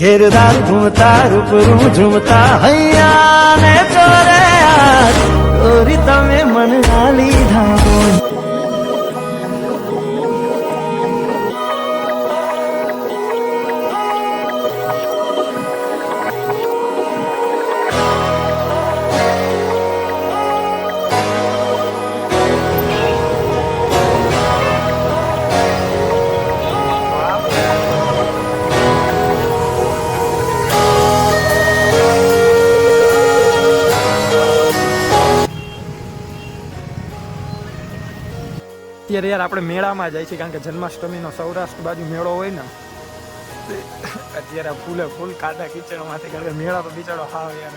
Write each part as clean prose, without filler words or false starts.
घेरदार घूमता रूपरू झूमता हैया ने चोरे गोरी तमे मन आली धामो અત્યારે યાર આપણે મેળામાં જાય છે કારણ કે જન્માષ્ટમીનો સૌરાષ્ટ્ર બાજુ મેળો હોય ને અત્યારે ફૂલે ફૂલ કાંટા કિચડમાંથી કારણ કે મેળા તો બિચારો હા યાર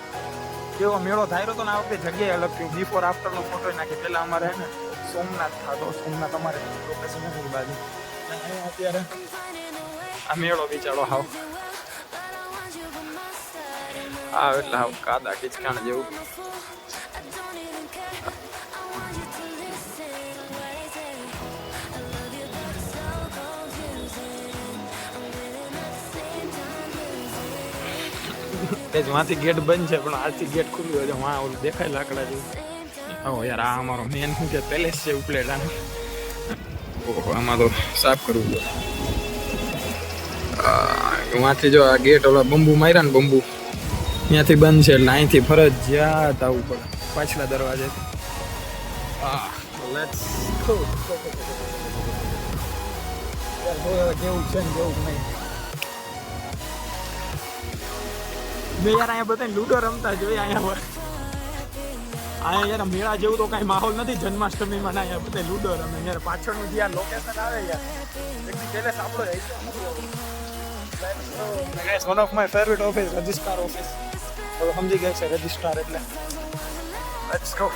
કેવો મેળો થાય તો આ વખતે જગ્યાએ અલગ થયું બિફોર આફ્ટરનો ફોટો નાખી પહેલા અમારે હે ને સોમનાથ થતો સોમનાથ અમારે લોકેશન બાજુ અત્યારે આ મેળો બિચારો હાવ હા એટલે હાવ કાદા કિચકાણ જેવું માંથી ગેટ બંધ છે પણ આજથી ગેટ ખુલ્લું હોય વાં ઓલું દેખાય લાકડા જેવું ઓ યાર આ અમારો મેન શું કે પેલેસ છે ઉપલેટા ઓહો આમાં તો સાફ કરવું પડે વાંથી જો આ ગેટ ઓલા બંબુ માર્યા ને બંબુ ત્યાંથી બંધ છે એટલે અહીંથી ફરજિયાત આવવું પડે પાછલા દરવાજે કેવું છે ને કેવું નહીં મેં યાર અહીંયા બધા લૂડો રમતા જોઈએ અહીંયા યાર મેળા જેવું તો કાંઈ માહોલ નથી જન્માષ્ટમીમાં ના અહીંયા બધા લૂડો રમે યાર પાછળનું જે આ લોકેશન આવે યાર એકદમ પેલેસ આપણો one of my favourite office registrar office હવે સમજી ગયા છે રજિસ્ટ્રાર એટલે લેટ્સ ગો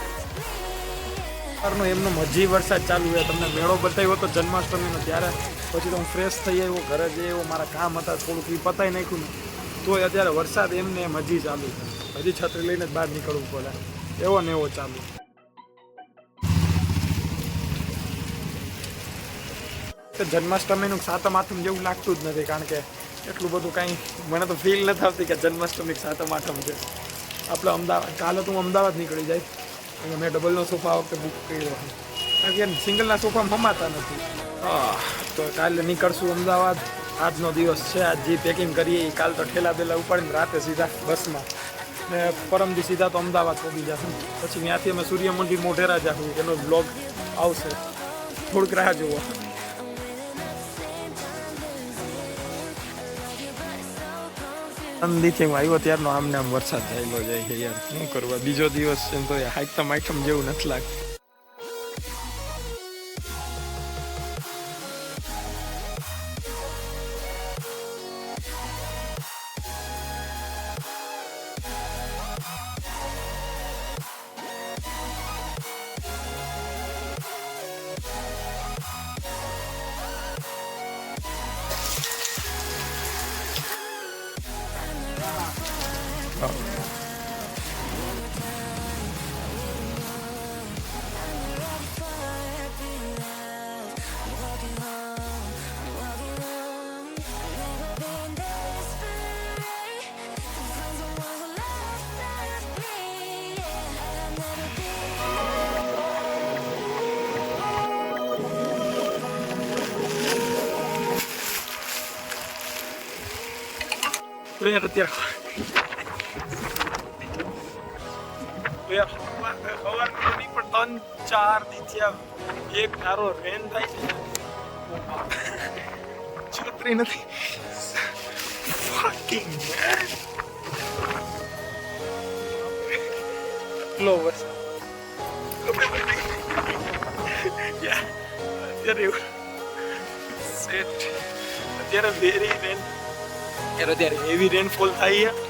સવારનો એમનો હજી વરસાદ ચાલુ છે તમને મેળો બતાવ્યો હતો જન્માષ્ટમીનો ત્યારે પછી તો હું ફ્રેશ થઈ આવ્યો ઘરે જઈ આવ્યો મારા કામ હતા થોડુંક એ પતાવી નાખ્યું ને તો અત્યારે વરસાદ એમને એમ હજી ચાલુ છે હજી છત્રી લઈને જ બહાર નીકળવું પડે એવો ને એવો ચાલુ જન્માષ્ટમીનું સાતમ આઠમ જેવું લાગતું જ નથી કારણ કે એટલું બધું કાંઈ મને તો ફીલ નથી આવતી કે જન્માષ્ટમી સાતમ આઠમ છે આપણે અમદાવાદ કાલે તો હું અમદાવાદ નીકળી જાય અને મેં ડબલનો સોફા આ વખતે બુક કર્યો કારણ કે સિંગલના સોફામાં હમાતા નથી તો કાલે નીકળશું અમદાવાદ આજનો દિવસ છે આજ જે પેકિંગ કરીએ એ કાલ તો ઠેલા બેલા ઉપાડીને રાતે સીધા બસમાં ને પરમથી સીધા તો અમદાવાદ પહોંચી જશું પછી ત્યાંથી અમે સૂર્ય મંદિર મોઢેરા જશું એનો બ્લોગ આવશે થોડુંક રાહ જુઓ અંદીથી હું આવ્યો ત્યારનો આમને આમ વરસાદ થયેલો જાય છે યાર શું કરવા બીજો દિવસ છે તો હાઈકમ આઈટમ જેવું નથી લાગતું યાર અત્યારે ખબર નહીં પણ 3-4 દી થયા એક ધારો રેન થાય છે છત્રી નથી ફકિંગ લો બસ અત્યારે વેરી રેન ત્યારે હેવી રેનફોલ થાય છે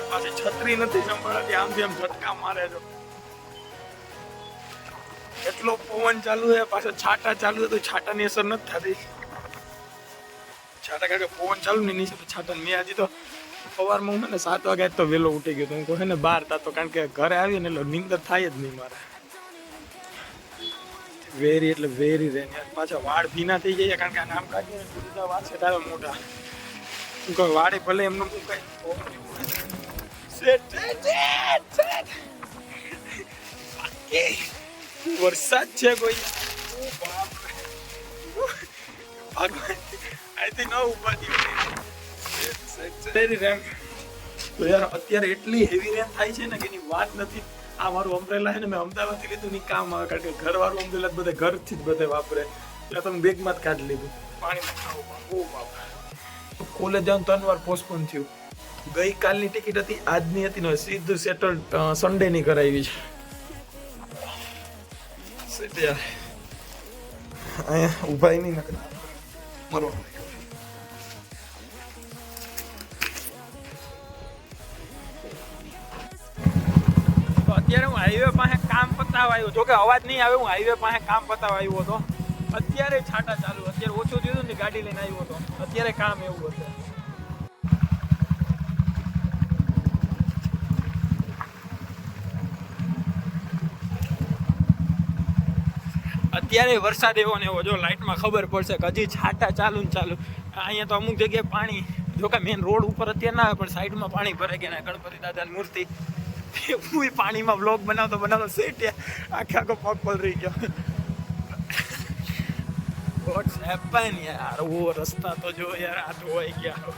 પાછી છત્રી નથી સંભાળાતી આમથી આમ ઝટકા મારે છે એટલો પવન ચાલુ છે પાછો છાટા ચાલુ છે તો છાટાની અસર નથી થતી છાટા કારણ કે પવન ચાલુ ને નીચે તો છાટા મેં હજી તો સવારમાં હું ને 7 વાગ્યા તો વહેલો ઉઠી ગયો તો હું કહે ને 12 થતો કારણ કે ઘરે આવીએ ને એટલે નીંદર થાય જ નહીં મારે વેરી એટલે વેરી રેન યાર પાછા વાળ ભીના થઈ જાય કારણ કે આમ કાઢીને બીજા વાળ છે તારે મોટા હું કહું વાડે ભલે એમનું હું કઈ વરસાદ છે કોઈ આઈથી ન ઉપાધી રેમ તો યાર અત્યારે એટલી હેવી રેન થાય છે ને કે એની વાત નથી. આ મારું અમ્બ્રેલા છે ને મેં અમદાવાદથી લીધું નહીં કામ આવે કારણ કે ઘરવાળું અમ્બ્રેલા બધે ઘરથી જ બધે વાપરે એટલે તમે બેગમાં જ કાઢી લીધું. પાણીમાં ખાવું બહુ વાપરે. કોલેજ જવાનું 3 વાર પોસ્ટપોન થયું. ગઈકાલની ટિકિટ હતી આજની હતી ને સીધું સેટલ સન્ડેની કરાવી છે. અહીંયા ઊભા નહીં નકર મરો. અત્યારે હું હાઈવે પાસે કામ પતાવવા આવ્યો. જો કે અવાજ નહીં આવે, હું હાઈવે પાસે કામ પતાવવા આવ્યો હતો. અત્યારે છાટા ચાલુ, અત્યારે ઓછું થયું ને ગાડી લઈને આવ્યો હતો. અત્યારે કામ એવું હતું. અત્યારે વરસાદ એવો ને એવો, જો લાઇટમાં ખબર પડશે કે હજી છાટા ચાલુ ને ચાલુ. અહીંયા તો અમુક જગ્યાએ પાણી, જો કે મેન રોડ ઉપર અત્યારે ના આવે પણ સાઈડમાં પાણી ભરાઈ ગયા. ગણપતિ દાદાની મૂર્તિ હું પાણીમાં બ્લોગ બનાવતો સેટ આખો પગ પલરી ગયો. વોટ્સ હેપન યાર, ઓ રસ્તા તો જો યાર આ ધોવાઈ ગયા.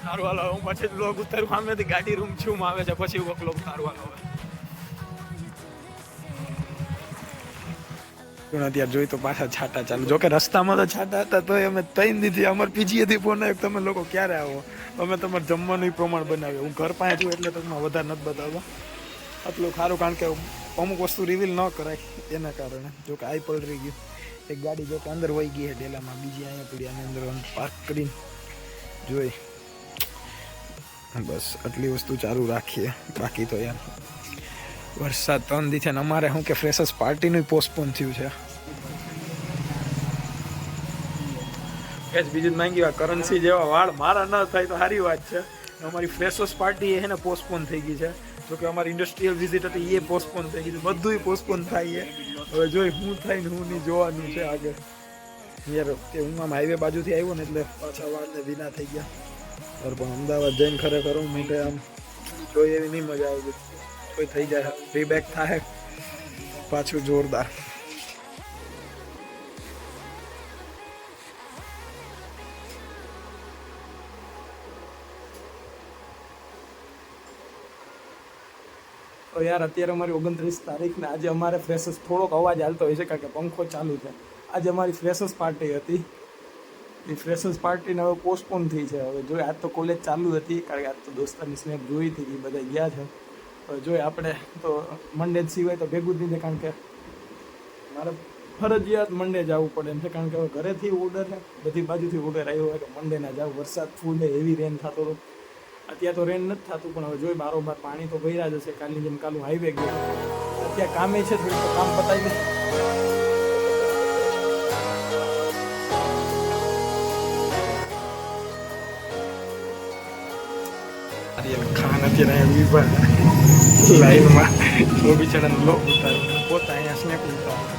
સારું હાલો, હું પછી બ્લોગ ઉતારું. સામેથી ગાડી રૂમ છું આવે છે પછી બ્લોગ સારું હાલો. અત્યારે જોઈ તો પાછા છાટા ચાલુ. જોકે રસ્તામાં તો છાટા હતા તો અમે તૈન દીધી. અમારે પીજીએથી ફોન આવ્યો તમે લોકો ક્યારે આવો, અમે તમારે જમવાનું પ્રમાણ બનાવ્યું. હું ઘર પાસે છું એટલે તમને વધારે નથી બતાવવા. આટલું સારું કારણ કે અમુક વસ્તુ રિવીલ ન કરાય એના કારણે. જોકે આઈ પલરી ગયું. એક ગાડી જોકે અંદર વહી ગઈ છે ડેલામાં, બીજી અહીંયા પડી આની અંદર પાર્ક કરીને જોઈ. બસ આટલી વસ્તુ ચાલુ રાખીએ. બાકી તો યાર વરસાદ 3 દી છે ને અમારે શું કે ફ્રેશર્સ પાર્ટીનું પોસ્ટપોન થયું છે. બીજું માંગી વાત, કરન્સી જેવા વાળ મારા ન થાય તો સારી વાત છે. અમારી ફ્રેશર્સ પાર્ટી છે ને પોસ્ટપોન થઈ ગઈ છે. જોકે અમારી ઇન્ડસ્ટ્રીયલ વિઝિટ હતી એ પોસ્ટપોન થઈ ગઈ છે. બધું પોસ્ટપોન થાય છે. હવે જોઈ શું થાય ને હું નહીં જોવાનું છે આગળ. યાર કે હું આમ હાઈવે બાજુથી આવ્યો ને એટલે પાછા વાળને વિના થઈ ગયા. પણ અમદાવાદ જઈને ખરેખર હું મોટે આમ જોઈ એવી નહીં મજા આવી. કોઈ થઈ જાય રીબેક થાય પાછું જોરદાર. તો યાર અત્યારે અમારી 29 તારીખને આજે અમારે ફ્રેશર્સ થોડોક અવાજ હાલતો હોય છે કારણ કે પંખો ચાલુ છે. આજે અમારી ફ્રેશર્સ પાર્ટી હતી. એ ફ્રેશર્સ પાર્ટીને હવે પોસ્ટપોન થઈ છે. હવે જોઈએ, આજ તો કોલેજ ચાલુ હતી કારણ કે આજ તો દોસ્તારની સ્નેપ જોઈ હતી કે બધા ગયા છે. જોઈએ આપણે તો મંડે સિવાય તો ભેગું જ નહીં, કારણ કે મારે ફરજિયાત મંડે જવું પડે એમ છે. કારણ કે હવે ઘરેથી ઓર્ડર છે, બધી બાજુથી ઓર્ડર આવ્યો હોય કે મંડે ના જાવ. વરસાદ ફૂલ હેવી રેન થતો હતો. અત્યારે તો રેન નથી થતું પણ હવે જોઈએ બારોબાર પાણી તો ભર્યા જશે. કાલની જેમ કાલું હાઈવે ગયું. અત્યારે કામે છે, થોડું તો કામ પતાવી દે. ખાન અત્યારે લાઈનમાં બિચારાને બ્લોગ ઉતાર્યો, પોતા અહીંયા સ્નેપ ઉતાર્યો.